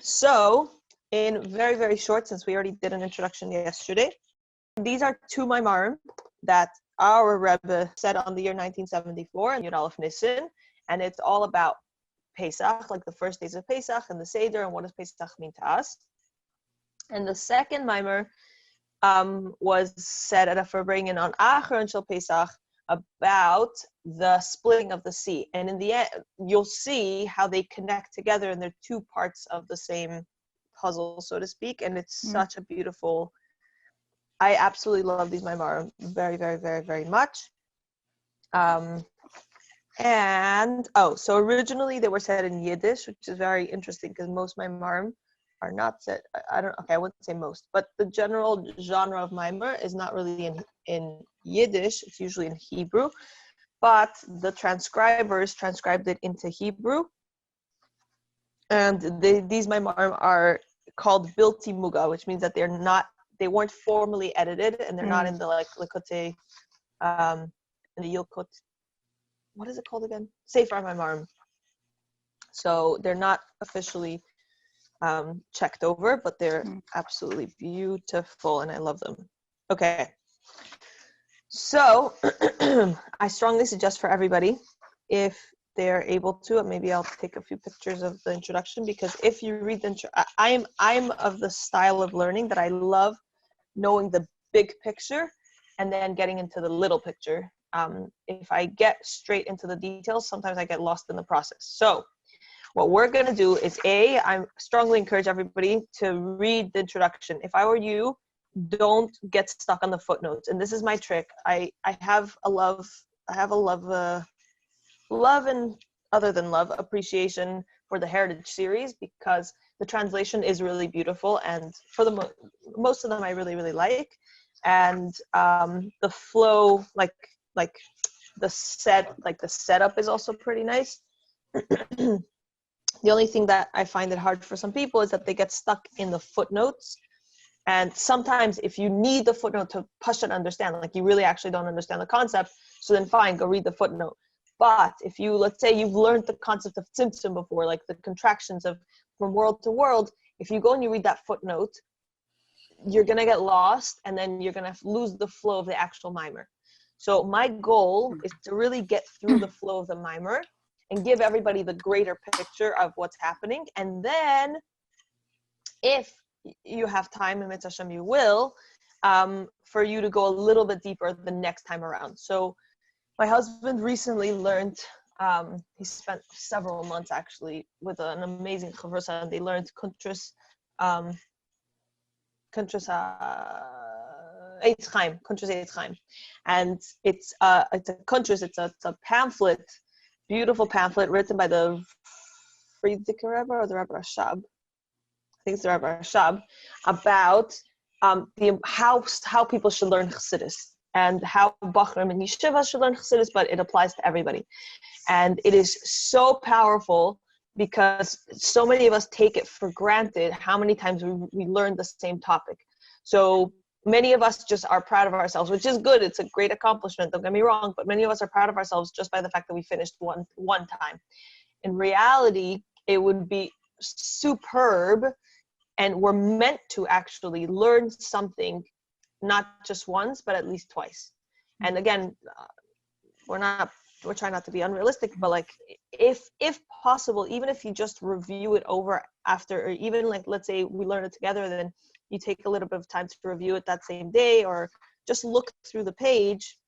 So, in very, very short, since we already did an introduction yesterday, these are two maamarim that our Rebbe said on the year 1974 in Yud Aleph Nissen, and it's all about Pesach, like the first days of Pesach and the Seder, and what does Pesach mean to us. And the second maamar was said at a Farbringen on Acharon Shel Pesach about the splitting of the sea. And in the end, you'll see how they connect together, and they're two parts of the same puzzle, so to speak. And it's such a beautiful, I absolutely love these maamarim very, very, very, very much. So originally they were said in Yiddish, which is very interesting because most maamarim are not said, I wouldn't say most, but the general genre of maamar is not really in Yiddish, it's usually in Hebrew, but the transcribers transcribed it into Hebrew, and these maamarim are called bilti muga, which means that they weren't formally edited, and they're not in the Likutei, in the Yilkut, what is it called again? Sefer maamarim. So they're not officially checked over, but they're absolutely beautiful, and I love them. Okay, so I strongly suggest for everybody, if they're able to, maybe I'll take a few pictures of the introduction, because if you read the I'm of the style of learning that I love knowing the big picture and then getting into the little picture. If I get straight into the details, sometimes I get lost in the process. So what we're going to do is I strongly encourage everybody to read the introduction. If I were you, don't get stuck on the footnotes. And this is my trick. I have a love and other than love appreciation for the Heritage series, because the translation is really beautiful, and for the most of them I really, really like. And the flow, like the setup is also pretty nice. The only thing that I find it hard for some people is that they get stuck in the footnotes. And sometimes if you need the footnote to push and understand, like you really actually don't understand the concept, so then fine, go read the footnote. But if you, let's say you've learned the concept of tzimtzum before, like the contractions of from world to world, if you go and you read that footnote, you're going to get lost, and then you're going to lose the flow of the actual maamar. So my goal is to really get through the flow of the maamar and give everybody the greater picture of what's happening. And then if you have time, and Mitzvah Hashem you will, for you to go a little bit deeper the next time around. So my husband recently learned, he spent several months actually with an amazing chavrusa, and they learned Kuntras Eitz Chaim. And it's a kuntras, it's a pamphlet, beautiful pamphlet written by the Frierdiker Rebbe or the Rebbe Rashab. I think it's the Rebbe Rashab, about how people should learn Chassidus, and how Bachrim and Yeshiva should learn Chassidus, but it applies to everybody. And it is so powerful because so many of us take it for granted how many times we learn the same topic. So many of us just are proud of ourselves, which is good. It's a great accomplishment, don't get me wrong, but many of us are proud of ourselves just by the fact that we finished one time. In reality, it would be superb, and we're meant to actually learn something not just once, but at least twice. And again, we're trying not to be unrealistic, but like if possible, even if you just review it over after, or even like, let's say we learn it together, then you take a little bit of time to review it that same day, or just look through the page.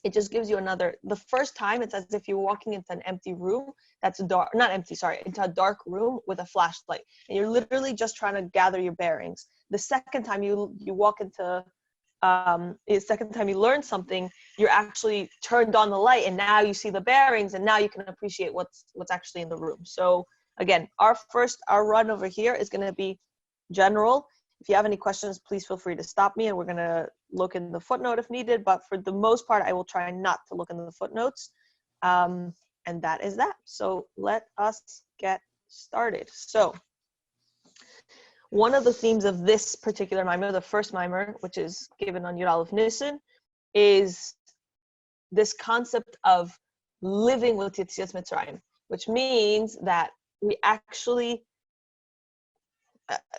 It just gives you the first time it's as if you're walking into an empty room that's dark, into a dark room with a flashlight, and you're literally just trying to gather your bearings. The second time you walk into, the second time you learn something, you're actually turned on the light, and now you see the bearings, and now you can appreciate what's actually in the room. So again, our run over here is going to be general. If you have any questions, please feel free to stop me, and we're going to look in the footnote if needed. But for the most part, I will try not to look in the footnotes. And that is that. So let us get started. So one of the themes of this particular maamar, the first maamar, which is given on Yud Aleph Nissen, is this concept of living with Yetzias Mitzrayim, which means that we actually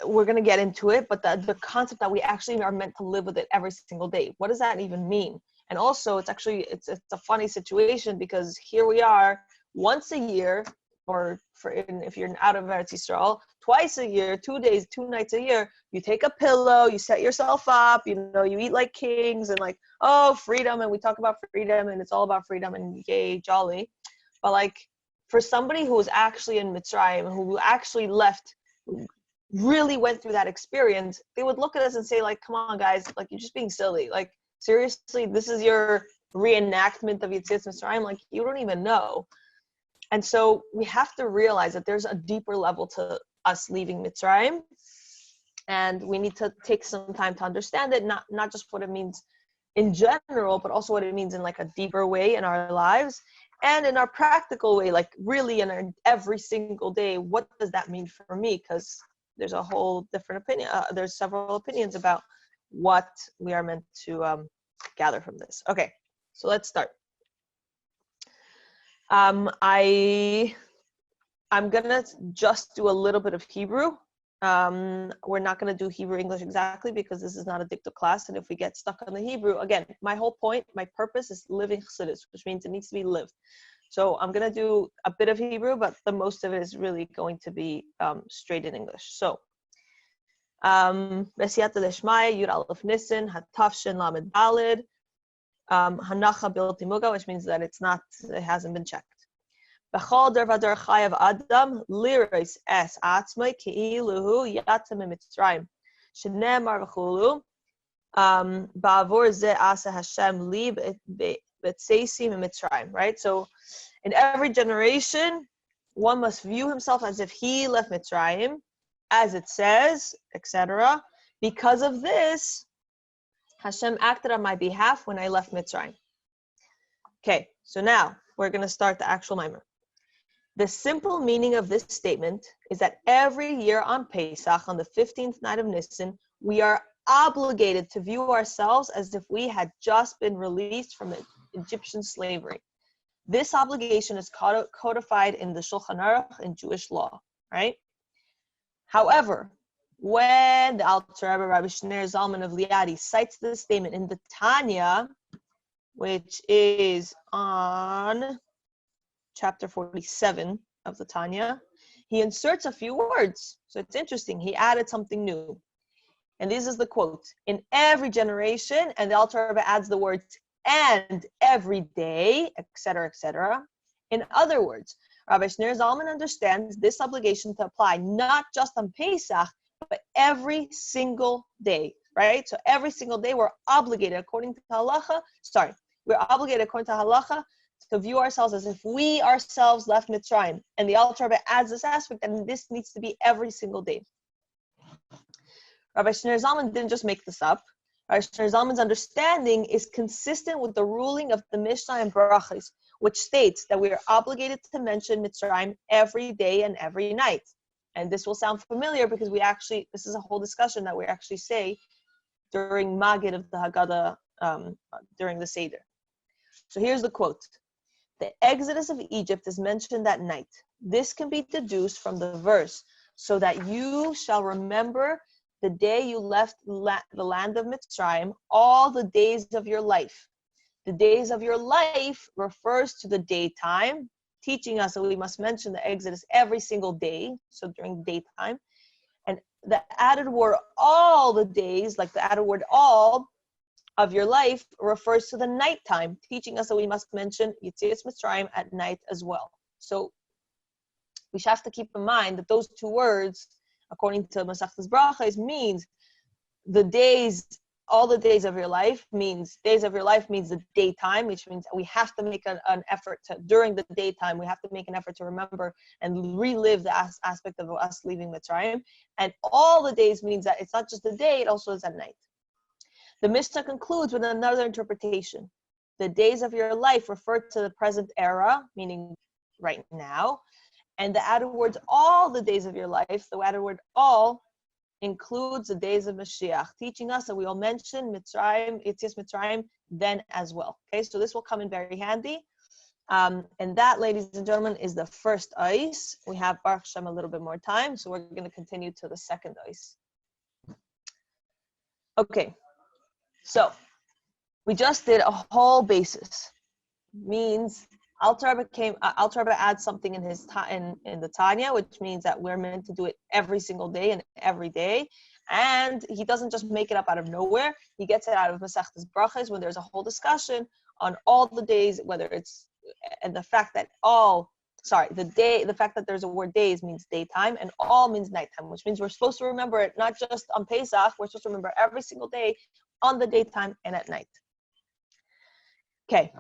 we're going to get into it, but the concept that we actually are meant to live with it every single day. What does that even mean? And also, it's a funny situation, because here we are once a year, or if you're out of Eretz Yisrael, twice a year, 2 days, 2 nights a year, you take a pillow, you set yourself up, you eat like kings, and like, oh, freedom, and we talk about freedom, and it's all about freedom, and yay, jolly. But like, for somebody who was actually in Mitzrayim, who actually left, really went through that experience, they would look at us and say, like, come on, guys, like, you're just being silly. Like, seriously, this is your reenactment of Yetzias Mitzrayim? Like, you don't even know. And so we have to realize that there's a deeper level to us leaving Mitzrayim, and we need to take some time to understand it, not just what it means in general, but also what it means in like a deeper way in our lives, and in our practical way, like really in our every single day. What does that mean for me? Because there's a whole different opinion. There's several opinions about what we are meant to gather from this. Okay, so let's start. I'm gonna just do a little bit of Hebrew. We're not gonna do Hebrew English exactly, because this is not a dicta class, and if we get stuck on the Hebrew, again, my whole point, my purpose is living Chassidus, which means it needs to be lived. So I'm gonna do a bit of Hebrew, but the most of it is really going to be straight in English. So, Besiyata Deshmaya, Yud Aleph Nissen, Hatafshin Lamed Dalid, Hanacha Bilti Muga, which means that it hasn't been checked. B'chol der v'der chayav Adam liris es atzmai keiluhu yatzem mitzrayim shenemar v'chulu ba'avur ze asa Hashem li b'tzeisim mitzrayim. Right. So, in every generation, one must view himself as if he left Mitzrayim, as it says, etc. Because of this, Hashem acted on my behalf when I left Mitzrayim. Okay, so now we're going to start the actual maamar. The simple meaning of this statement is that every year on Pesach, on the 15th night of Nisan, we are obligated to view ourselves as if we had just been released from Egyptian slavery. This obligation is codified in the Shulchan Aruch in Jewish law, right? However, when the Alter Rebbe Rabbi Shneur Zalman of Liadi cites this statement in the Tanya, which is on chapter 47 of the Tanya, he inserts a few words. So it's interesting. He added something new. And this is the quote: in every generation, and the Alter Rebbe adds the words, and every day, etc., etc. In other words, Rabbi Shneur Zalman understands this obligation to apply not just on Pesach, but every single day, right? So every single day we're obligated according to halacha, to view ourselves as if we ourselves left Mitzrayim. And the Alter Rebbe adds this aspect, and this needs to be every single day. Rabbi Shneur Zalman didn't just make this up. Rabbi Shneur Zalman's understanding is consistent with the ruling of the Mishnah and Barachos, which states that we are obligated to mention Mitzrayim every day and every night. And this will sound familiar because this is a whole discussion that we actually say during Magid of the Haggadah, during the Seder. So here's the quote. The exodus of Egypt is mentioned that night. This can be deduced from the verse, so that you shall remember the day you left the land of Mitzrayim, all the days of your life. The days of your life refers to the daytime, teaching us that we must mention the Exodus every single day, so during daytime. And the added word all the days, like the added word all of your life, refers to the nighttime, teaching us that we must mention Yetzias Mitzrayim at night as well. So we should have to keep in mind that those two words, according to Masechtas Brachos, means the days, all the days of your life means the daytime, which means we have to make an effort to, during the daytime, we have to make an effort to remember and relive the aspect of us leaving Mitzrayim. And all the days means that it's not just the day, it also is at night. The Mishnah concludes with another interpretation. The days of your life refer to the present era, meaning right now. And the added words, all the days of your life, the added word all includes the days of Mashiach, teaching us that we will mention Mitzrayim, Yetzias Mitzrayim, then as well. Okay, so this will come in very handy And that, ladies and gentlemen, is the first ice. We have Baruch Hashem a little bit more time, so we're going to continue to the second ice. Okay, so we just did a whole basis. Means Alter Rebbe adds something in his in the Tanya, which means that we're meant to do it every single day and every day. And he doesn't just make it up out of nowhere. He gets it out of Masechtas Brachos when there's a whole discussion on all the days, whether it's, and the fact that the fact that there's a word days means daytime, and all means nighttime, which means we're supposed to remember it not just on Pesach, we're supposed to remember every single day on the daytime and at night. Okay,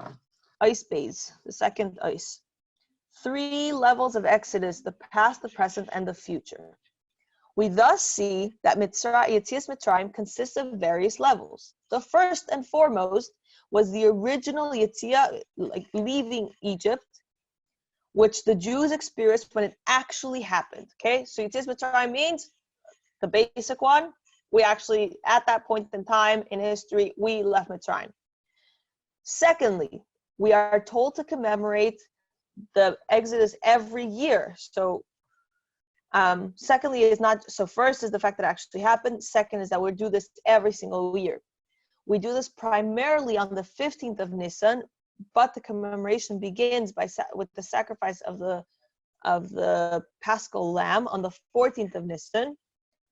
ice bays, the second ice. 3 levels of Exodus, the past, the present, and the future. We thus see that Yetzias Mitzrayim consists of various levels. The first and foremost was the original Yetzia, like leaving Egypt, which the Jews experienced when it actually happened. Okay, so Yetzias Mitzrayim means the basic one. We actually, at that point in time in history, we left Mitzrayim. Secondly, we are told to commemorate the Exodus every year. So secondly is not, so first is the fact that it actually happened. Second is that we do this every single year. We do this primarily on the 15th of Nisan, but the commemoration begins with the sacrifice of the Paschal lamb on the 14th of Nisan,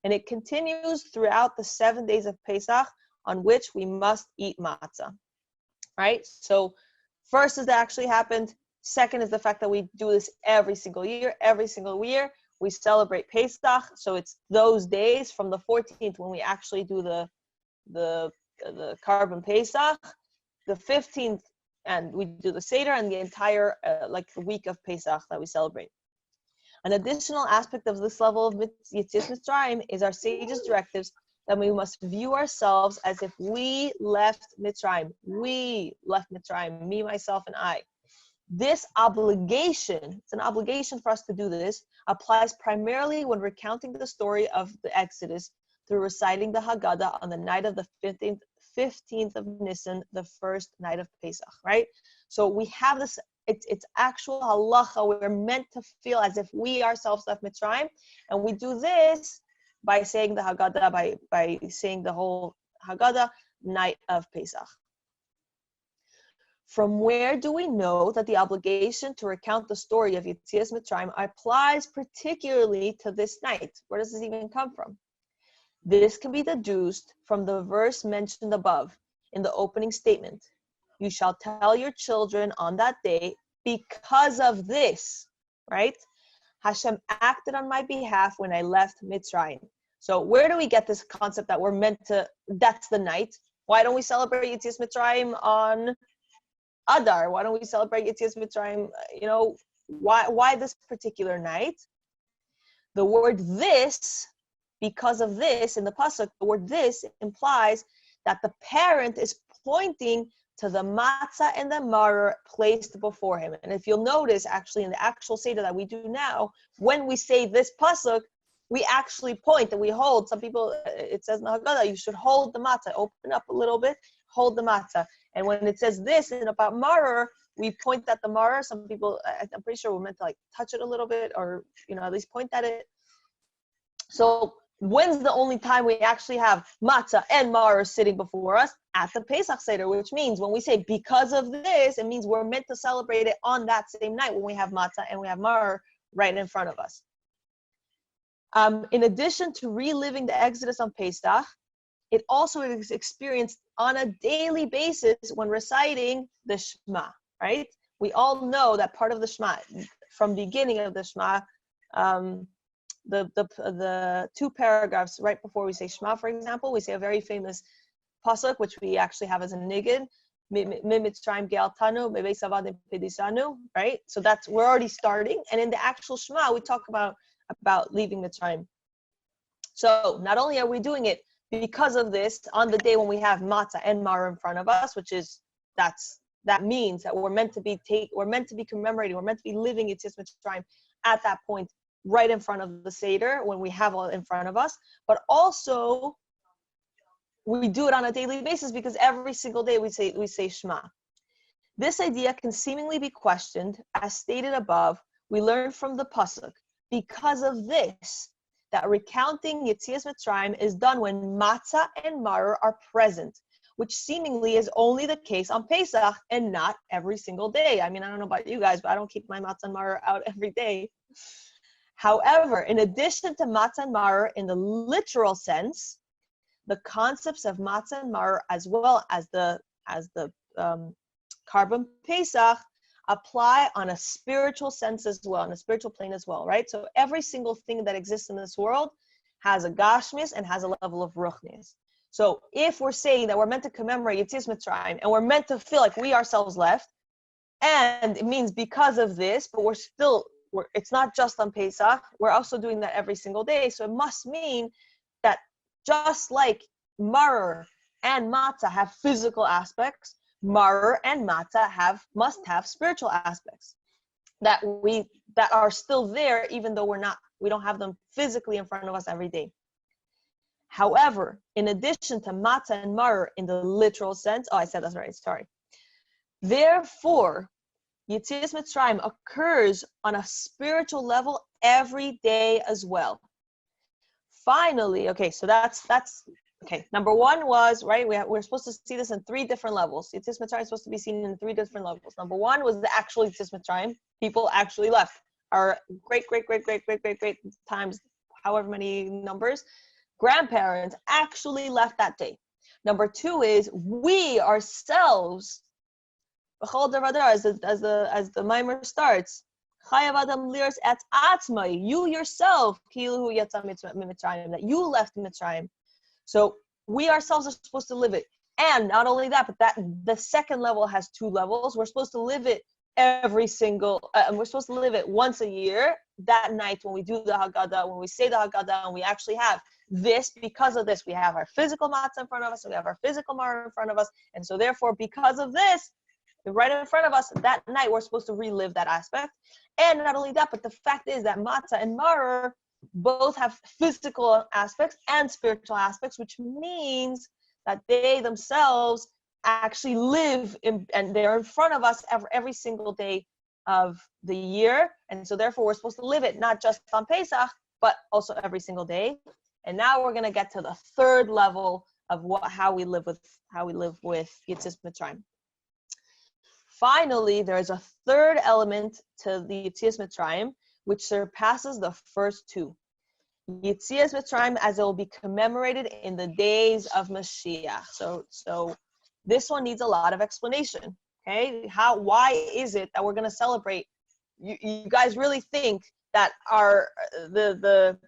and it continues throughout the 7 days of Pesach, on which we must eat matzah. Right? So first is that actually happened. Second is the fact that we do this every single year. Every single year we celebrate Pesach. So it's those days from the 14th when we actually do the Carbon Pesach, the 15th, and we do the Seder, and the entire like the week of Pesach that we celebrate. An additional aspect of this level of Yetzias Mitzrayim is our sages' directives that we must view ourselves as if we left Mitzrayim. We left Mitzrayim, me, myself, and I. This obligation, it's an obligation for us to do this, applies primarily when recounting the story of the Exodus through reciting the Haggadah on the night of the 15th of Nisan, the first night of Pesach, right? So we have this, it's actual halacha. We're meant to feel as if we ourselves left Mitzrayim, and we do this by saying the Haggadah, by saying the whole Haggadah night of Pesach. From where do we know that the obligation to recount the story of Yetzias Mitzrayim applies particularly to this night? Where does this even come from? This can be deduced from the verse mentioned above in the opening statement. You shall tell your children on that day, because of this, right? Hashem acted on my behalf when I left Mitzrayim. So where do we get this concept that we're meant to, that's the night? Why don't we celebrate Yetzias Mitzrayim on Adar? Why don't we celebrate Yetzias Mitzrayim, why this particular night? The word this, because of this, in the pasuk, the word this implies that the parent is pointing to the matzah and the maamar placed before him. And if you'll notice, actually, in the actual Seder that we do now, when we say this pasuk, we actually point and we hold. Some people, it says in the Haggadah, you should hold the matzah, open up a little bit, hold the matzah. And when it says this and about maamar, we point at the maamar. Some people, I'm pretty sure we're meant to like touch it a little bit, or at least point at it. So when's the only time we actually have matzah and maamar sitting before us? At the Pesach Seder, which means when we say because of this, it means we're meant to celebrate it on that same night when we have matzah and we have maamar right in front of us. In addition to reliving the Exodus on Pesach, it also is experienced on a daily basis when reciting the Shema, right? We all know that part of the Shema, from beginning of the Shema, the 2 paragraphs right before we say Shema, for example, we say a very famous pasuk, which we actually have as a niggun, right? So we're already starting. And in the actual Shema, we talk about leaving Mitzrayim. So not only are we doing it because of this on the day when we have matzah and maamar in front of us, which is that means that we're meant to be commemorating, we're meant to be living Yetzias Mitzrayim at that point, right in front of the Seder when we have all in front of us, but also we do it on a daily basis because every single day we say Shema. This idea can seemingly be questioned. As stated above, we learn from the Pasuk, because of this, that recounting Yetzias Mitzrayim is done when matzah and maror are present, which seemingly is only the case on Pesach and not every single day. I mean, I don't know about you guys, but I don't keep my matzah and maror out every day. However, in addition to matzah and maror in the literal sense, the concepts of matzah and maror, as well as the Karban Pesach, apply on a spiritual sense as well, on a spiritual plane as well, right? So every single thing that exists in this world has a gashmis and has a level of ruchnis. So if we're saying that we're meant to commemorate Yetzias Mitzrayim and we're meant to feel like we ourselves left, and it means because of this, but it's not just on Pesach, we're also doing that every single day. So it must mean that just like maror and matzah have physical aspects, maror and matzah must have spiritual aspects that are still there, even though we don't have them physically in front of us every day. However, in addition to matzah and maror in the literal sense, I said that's right, sorry. Therefore, Yetzias Mitzrayim occurs on a spiritual level every day as well. Finally, okay, so that's okay. Number one was, right, we're supposed to see this in 3 different levels. Yetzias Mitzrayim is supposed to be seen in 3 different levels. Number one was the actual Yetzias Mitzrayim. People actually left. Our great times, however many numbers, grandparents actually left that day. Number 2 is we ourselves, as the Maamar starts, you yourself, that you left Mitzrayim. So we ourselves are supposed to live it. And not only that, but the second level has 2 levels. We're supposed to live it we're supposed to live it once a year, that night when we do the Haggadah, when we say the Haggadah, and we actually have this. Because of this, we have our physical matzah in front of us, and we have our physical maror in front of us. And so therefore, because of this, right in front of us, that night, we're supposed to relive that aspect. And not only that, but the fact is that matzah and maror both have physical aspects and spiritual aspects, which means that they themselves actually live and they're in front of us every single day of the year. And so therefore, we're supposed to live it not just on Pesach, but also every single day. And now we're going to get to the 3rd level of how we live with Yetzias Mitzrayim. Finally, there is a 3rd element to the Yetzias Mitzrayim, which surpasses the first 2. Yetzias Mitzrayim, as it will be commemorated in the days of Mashiach. So this one needs a lot of explanation. Okay, why is it that we're going to celebrate? You guys really think that the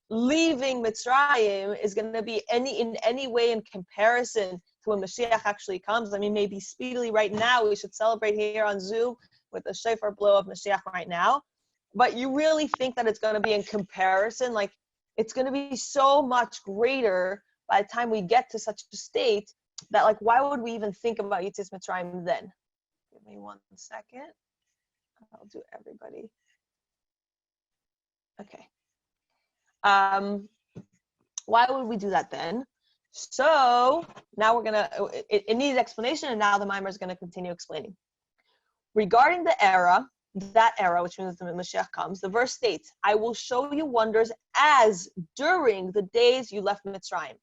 leaving Mitzrayim is going to be in any way in comparison to when Mashiach actually comes? I mean, maybe speedily right now we should celebrate here on Zoom with the shofar blow of Mashiach right now. But you really think that it's going to be in comparison? Like, it's going to be so much greater by the time we get to such a state that, like, why would we even think about Yetzias Mitzrayim then? Give me 1 second. I'll do everybody. Okay. Why would we do that then? So now we're going to, it needs explanation, and now the Maamar is going to continue explaining. Regarding that era, which means the Mashiach comes, the verse states, I will show you wonders as during the days you left Mitzrayim.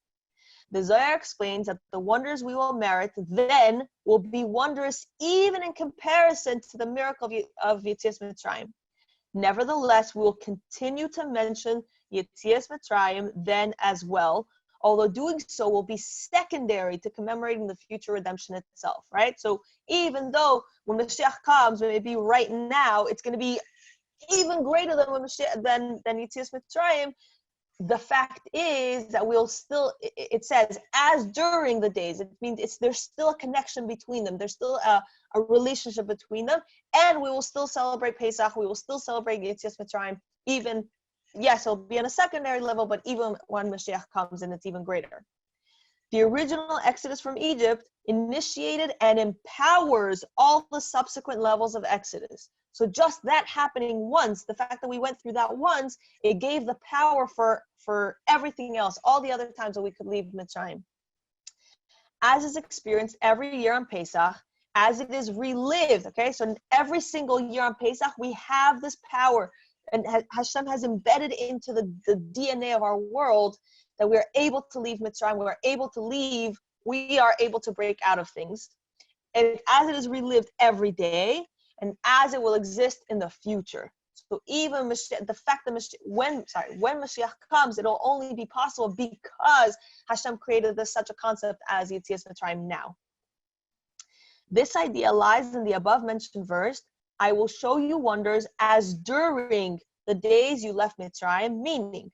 The Zohar explains that the wonders we will merit then will be wondrous even in comparison to the miracle of Yetzias Mitzrayim. Nevertheless, we will continue to mention Yetzias Mitzrayim then as well, although doing so will be secondary to commemorating the future redemption itself, right? So even though when Mashiach comes, maybe right now, it's going to be even greater than Yetzias Mitzrayim, the fact is that we'll still, it says, as during the days, it means there's still a connection between them. There's still a relationship between them, and we will still celebrate Pesach. We will still celebrate Yetzias Mitzrayim, even, yes, it'll be on a secondary level, but even when Mashiach comes in, it's even greater. The original Exodus from Egypt initiated and empowers all the subsequent levels of Exodus. So just that happening once, the fact that we went through that once, it gave the power for everything else, all the other times that we could leave Mitzrayim. As is experienced every year on Pesach, as it is relived, okay? So every single year on Pesach, we have this power, and Hashem has embedded into the DNA of our world that we are able to leave Mitzrayim, we are able to break out of things. And as it is relived every day, and as it will exist in the future. So even the fact that when Mashiach comes, it'll only be possible because Hashem created such a concept as Yetzias Mitzrayim now. This idea lies in the above mentioned verse, I will show you wonders as during the days you left Mitzrayim, meaning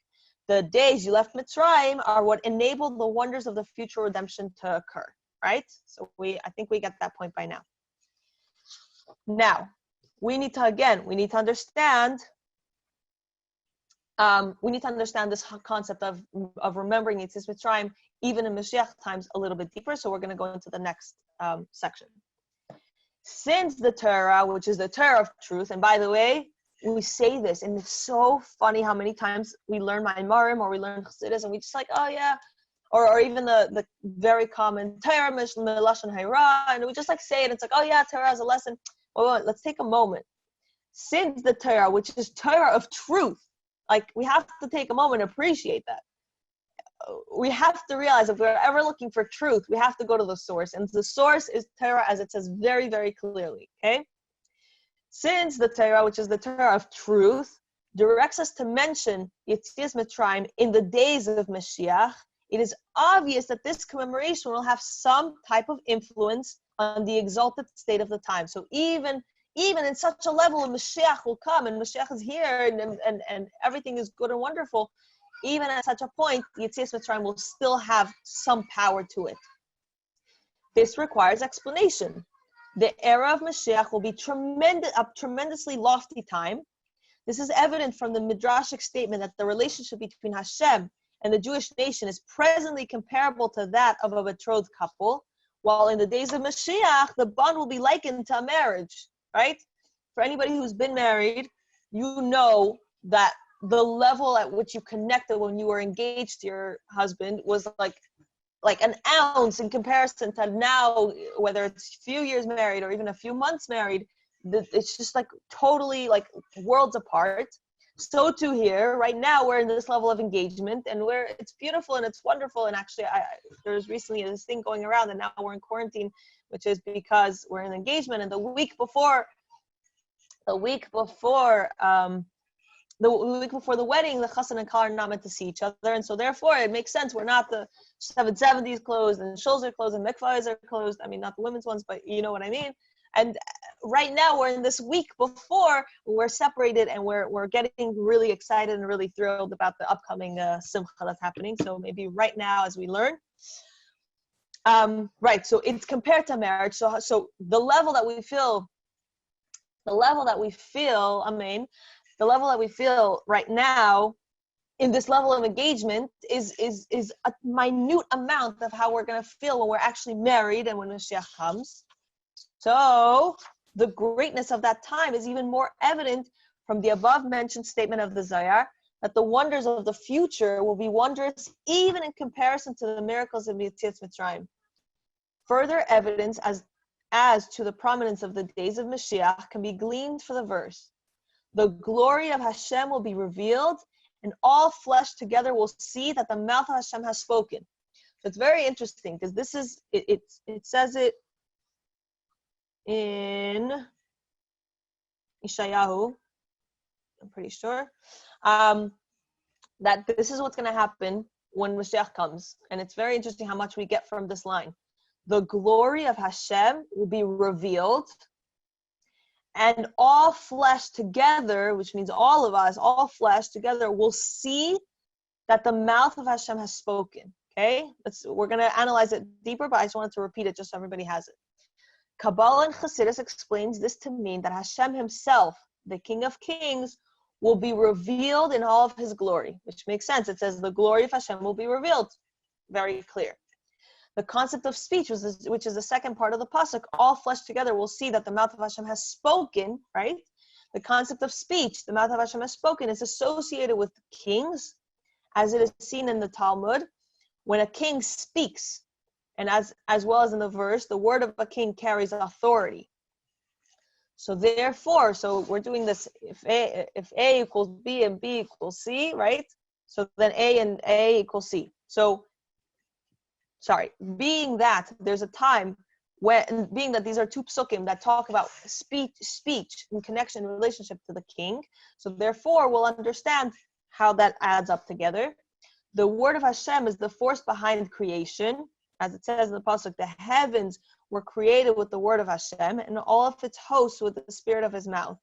the days you left Mitzrayim are what enabled the wonders of the future redemption to occur, right? So I think we get that point by now. Now, we need to understand this concept of remembering Yetzias Mitzrayim even in Mashiach times a little bit deeper. So we're going to go into the next section. Since the Torah, which is the Torah of truth, and by the way, we say this, and it's so funny how many times we learn maamarim or we learn Chassidus, and we just like, oh yeah, or even the very common Torah Lashon Hara, and we just like say it. It's like, oh yeah, Torah is a lesson. Well, let's take a moment. Since the Torah, which is Torah of truth, like we have to take a moment to appreciate that. We have to realize if we're ever looking for truth, we have to go to the source. And the source is Torah, as it says very, very clearly, okay? Since the Torah, which is the Torah of truth, directs us to mention Yetzias Mitzrayim in the days of Mashiach, it is obvious that this commemoration will have some type of influence on the exalted state of the time. So even in such a level, Mashiach will come, and Mashiach is here, and everything is good and wonderful. Even at such a point, Yetzias Mitzrayim will still have some power to it. This requires explanation. The era of Mashiach will be a tremendously lofty time. This is evident from the Midrashic statement that the relationship between Hashem and the Jewish nation is presently comparable to that of a betrothed couple, while in the days of Mashiach, the bond will be likened to a marriage, right? For anybody who's been married, you know that the level at which you connected when you were engaged to your husband was like an ounce in comparison to now, whether it's a few years married or even a few months married. It's just like totally like worlds apart. So too here, right now we're in this level of engagement, and it's beautiful and it's wonderful. And actually, there's recently this thing going around that now we're in quarantine, which is because we're in engagement. And the week before the wedding, the chassan and kala are not meant to see each other, and so therefore it makes sense. We're not the 770s closed, and shuls are closed, and mikvahs are closed. I mean, not the women's ones, but you know what I mean. And right now we're in this week before we're separated, and we're getting really excited and really thrilled about the upcoming simcha that's happening. So maybe right now as we learn. Right, so it's compared to marriage. So the level that we feel, amen, the level that we feel right now in this level of engagement is a minute amount of how we're going to feel when we're actually married and when Mashiach comes. So the greatness of that time is even more evident from the above mentioned statement of the Zohar, that the wonders of the future will be wondrous even in comparison to the miracles of Yetzias Mitzrayim. Further evidence as to the prominence of the days of Mashiach can be gleaned from the verse. The glory of Hashem will be revealed, and all flesh together will see that the mouth of Hashem has spoken. So it's very interesting because this is, it says it in Ishayahu, I'm pretty sure, that this is what's going to happen when Mashiach comes. And it's very interesting how much we get from this line. The glory of Hashem will be revealed, and all flesh together, which means all of us, all flesh together, will see that the mouth of Hashem has spoken. Okay? We're going to analyze it deeper, but I just wanted to repeat it just so everybody has it. Kabbalah and Chassidus explains this to mean that Hashem himself, the King of Kings, will be revealed in all of his glory, which makes sense. It says the glory of Hashem will be revealed. Very clear. The concept of speech, which is the second part of the pasuk, all flesh together will see that the mouth of Hashem has spoken, right? The concept of speech, the mouth of Hashem has spoken, is associated with kings, as it is seen in the Talmud. When a king speaks, And as well as in the verse, the word of a king carries authority. So therefore, so we're doing this, if A equals B and B equals C, right? So then A and A equals C. So, being that there's a time when, being that these are two psukim that talk about speech in connection, relationship to the king, so therefore we'll understand how that adds up together. The word of Hashem is the force behind creation. As it says in the pasuk, the heavens were created with the word of Hashem, and all of its hosts with the spirit of his mouth.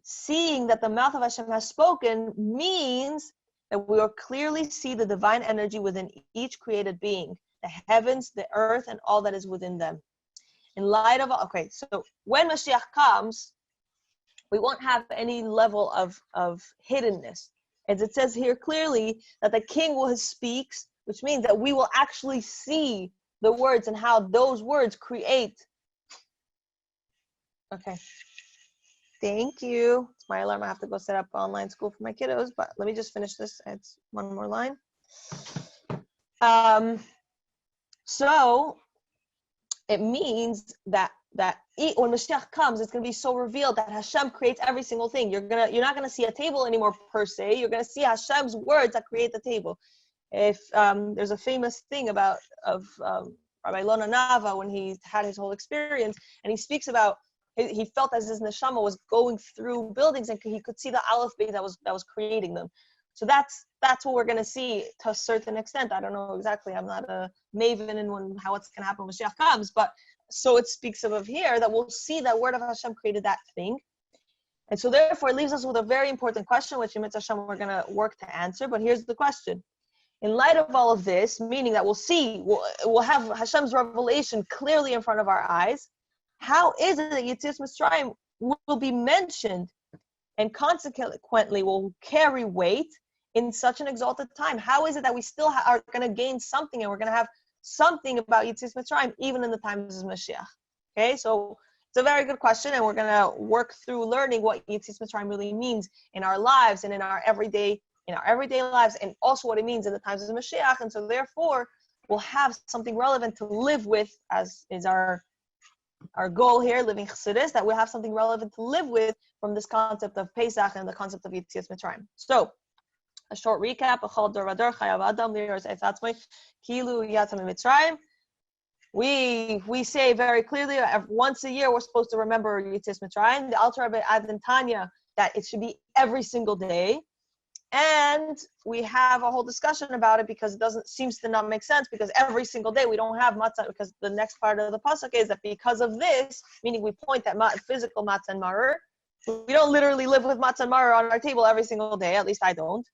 Seeing that the mouth of Hashem has spoken means that we will clearly see the divine energy within each created being, the heavens, the earth, and all that is within them. In light of, okay, so when Mashiach comes, we won't have any level of hiddenness. As it says here clearly, that the king will speaks, which means that we will actually see the words and how those words create. Okay. Thank you. It's my alarm. I have to go set up online school for my kiddos, but let me just finish this. It's one more line. So it means that when Mashiach comes, it's going to be so revealed that Hashem creates every single thing. You're not going to see a table anymore per se. You're going to see Hashem's words that create the table. If there's a famous thing of Rabbi Lona Nava when he had his whole experience, and he speaks about he felt as his neshama was going through buildings and he could see the aleph beit that was creating them. So that's what we're going to see to a certain extent. I don't know exactly. I'm not a maven in how it's going to happen when Mashiach comes, but so it speaks of here that we'll see that word of Hashem created that thing. And so therefore it leaves us with a very important question, which in Mitzvah Hashem we're going to work to answer. But here's the question. In light of all of this, meaning that we'll have Hashem's revelation clearly in front of our eyes, how is it that Yetzias Mitzrayim will be mentioned and consequently will carry weight in such an exalted time? How is it that we still are going to gain something and we're going to have something about Yetzias Mitzrayim even in the times of Mashiach? Okay, so it's a very good question, and we're going to work through learning what Yetzias Mitzrayim really means in our lives and in our everyday lives, and also what it means in the times of Mashiach. And so therefore we'll have something relevant to live with, as is our goal here, Living Chassidus, that we'll have something relevant to live with from this concept of Pesach and the concept of Yetzias Mitzrayim. So, a short recap. We say very clearly, once a year we're supposed to remember Yetzias Mitzrayim. The Alter Rebbe adds in Tanya that it should be every single day. And we have a whole discussion about it because it seems to not make sense, because every single day we don't have matzah, because the next part of the pasuk is that because of this, meaning we point at physical matzah and marer, we don't literally live with matzah and marer on our table every single day, at least I don't.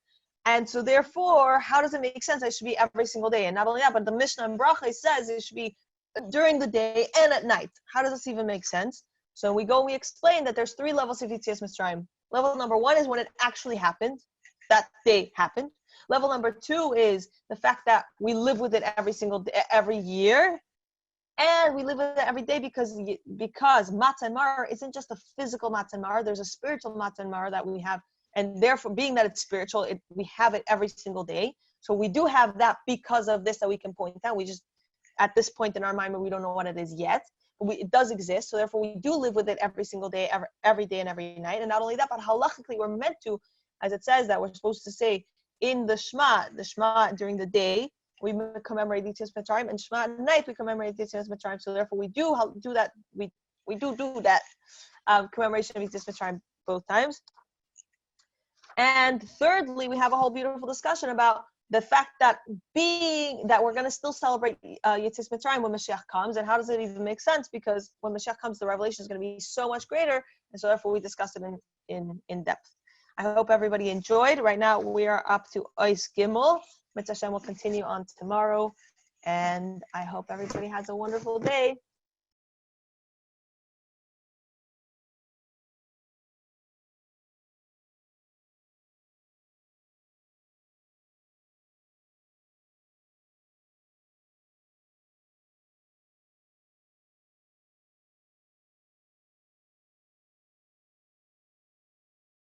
And so therefore, how does it make sense that it should be every single day? And not only that, but the Mishnah in Bracha says it should be during the day and at night. How does this even make sense? So we explain that there's 3 levels of Yetzias Mitzrayim. Level number 1 is when it actually happened. That day happened. Level number 2 is the fact that we live with it every single day, every year, and we live with it every day because matzah and maror isn't just a physical matzah and maror. There's a spiritual matzah and maror that we have, and therefore, being that it's spiritual, we have it every single day. So we do have that because of this that we can point out. We just, at this point in our mind, we don't know what it is yet. But it does exist, so therefore we do live with it every single day, every day and every night. And not only that, but halachically we're meant to, as it says that we're supposed to say in the Shema during the day, we commemorate Yetzias Mitzrayim, and Shema at night we commemorate Yetzias Mitzrayim. So therefore we do that. We do that commemoration of Yetzias Mitzrayim both times. And thirdly, we have a whole beautiful discussion about the fact that we're going to still celebrate Yetzias Mitzrayim when Mashiach comes, and how does it even make sense? Because when Mashiach comes, the revelation is going to be so much greater, and so therefore we discussed it in depth. I hope everybody enjoyed. Right now we are up to Ois Gimel. Mitzvah Hashem will continue on tomorrow, and I hope everybody has a wonderful day.